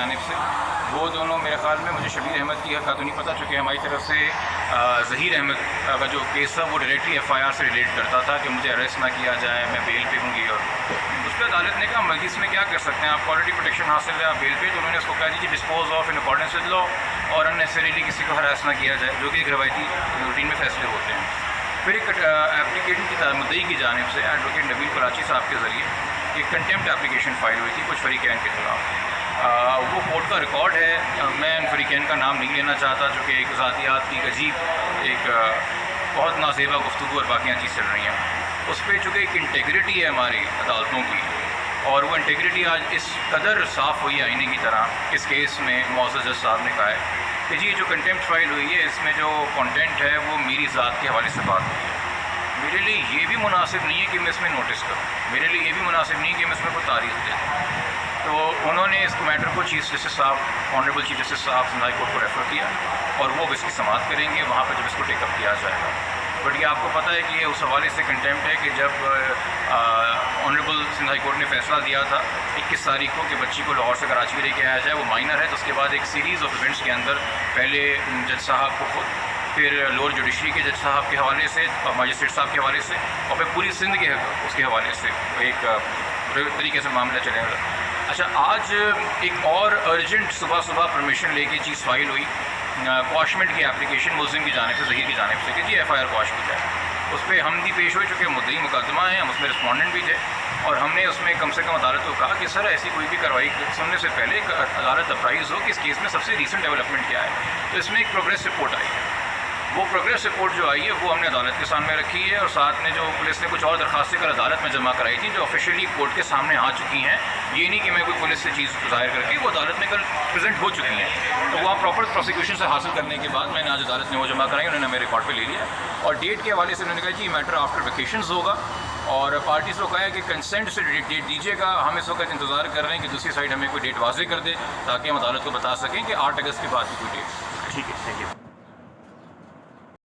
جانب سے وہ دونوں میرے خیال میں مجھے شبیر احمد کی کا تو نہیں پتہ، چونکہ ہماری طرف سے ظہیر احمد کا جو کیس تھا وہ ڈائریکٹلی ایف آئی آر سے ریلیٹ کرتا تھا کہ مجھے اریسٹ نہ کیا جائے، میں بیل پہ ہوں گی، اور اس پہ عدالت نے کہا مزید میں کیا کر سکتے ہیں، آپ کوالٹی پروٹیکشن حاصل ہے، آپ بیل پہ، تو انہوں نے اس کو کہا جی dispose of in accordance with law, اور اننیسریلی کسی کو ہراس نہ کیا جائے، جو کہ ایک روایتی روٹین میں فیصلے ہوتے ہیں۔ پھر ایک اپلیکیشن کی مدعی کی جانب سے ایڈوکیٹ نبیل کراچی صاحب کے ذریعے ایک کنٹیمپٹ اپلیکیشن فائل ہوئی تھی کچھ فریقین کے خلاف۔ وہ کورٹ کا ریکارڈ ہے، میں ان فریقین کا نام نہیں لینا چاہتا، چونکہ ایک ذاتیات کی ایک عجیب ایک بہت نازیبا گفتگو اور باقیاں چیز چل رہی ہیں اس پہ، چونکہ ایک انٹیگریٹی ہے ہماری عدالتوں کی، اور وہ انٹیگریٹی آج اس قدر صاف ہوئی آئینے کی طرح اس کیس میں معزز جج صاحب نے کہا ہے کہ جی جو کنٹیمپٹ فائل ہوئی ہے اس میں جو کانٹینٹ ہے وہ میری ذات کے حوالے سے بات ہوئی ہے۔ میرے لیے یہ بھی مناسب نہیں ہے کہ میں اس میں نوٹس کروں، میرے لیے یہ بھی مناسب نہیں کہ میں اس میں کوئی تاریخ دے دوں۔ تو انہوں نے اس میٹر کو چیف جسٹس صاحب آنریبل چیف جسٹس صاحب سندھ کورٹ کو ریفر کیا، اور وہ اس کی سماعت کریں گے وہاں پہ جب اس کو ٹیک اپ کیا جائے گا۔ بٹ یہ آپ کو پتہ ہے کہ یہ اس حوالے سے کنٹیمپٹ ہے کہ جب آنریبل سندھ کورٹ نے فیصلہ دیا تھا 21 تاریخ کو کہ بچی کو لاہور سے کراچی لے کے آیا جائے، وہ مائنر ہے، تو اس کے بعد ایک سیریز آف ایونٹس کے اندر پہلے جج صاحب کو خود، پھر لوور جوڈیشری کے جج صاحب کے حوالے سے، مجسٹریٹ صاحب کے حوالے سے، اور پھر پوری سندھ کے اس کے حوالے سے ایک طریقے سے معاملہ چلے گا۔ اچھا، آج ایک اور ارجنٹ صبح پرمیشن لے کے چیز فائل ہوئی کواشمنٹ کی اپلیکیشن ملزم کی جانب سے، ظہیر کی جانب سے، کہ جی ایف آئی آر کوش کی جائے۔ اس پہ ہم بھی پیش ہوئے، چونکہ مدعی مقدمہ ہیں، ہم اس میں رسپونڈنٹ بھی تھے، اور ہم نے اس میں کم سے کم عدالت کو کہا کہ سر ایسی کوئی بھی کارروائی سننے سے پہلے عدالت اپرائز ہو کہ اس کیس میں سب سے ریسنٹ ڈیولپمنٹ کیا ہے۔ تو اس میں ایک پروگریس رپورٹ آئی ہے، وہ پروگریس رپورٹ جو آئی ہے وہ ہم نے عدالت کے سامنے رکھی ہے، اور ساتھ میں جو پولیس نے کچھ اور درخواستیں کر عدالت میں جمع کرائی تھی جو آفیشیلی کورٹ کے سامنے آ چکی ہیں، یہ نہیں کہ میں کوئی پولیس سے چیز ظاہر کر کے، وہ عدالت میں کل پریزنٹ ہو چکی ہیں، تو وہاں پراپر پروسیکیوشن سے حاصل کرنے کے بعد میں نے آج عدالت میں وہ جمع کرائی، انہوں نے میرے ریکارڈ پہ لے لیا، اور ڈیٹ کے حوالے سے انہوں نے کہا کہ یہ میٹر آفٹر ویکیشنز ہوگا، اور پارٹیز کو کہا ہے کہ کنسنٹ سے ڈیٹ دیجیے گا۔ ہم اس وقت انتظار کر رہے ہیں کہ دوسری سائڈ ہمیں کوئی ڈیٹ واضح کر دے تاکہ ہم عدالت کو بتا سکیں کہ 8 اگست کے بعد کی کوئی ڈیٹ۔ ٹھیک ہے، تھینک یو۔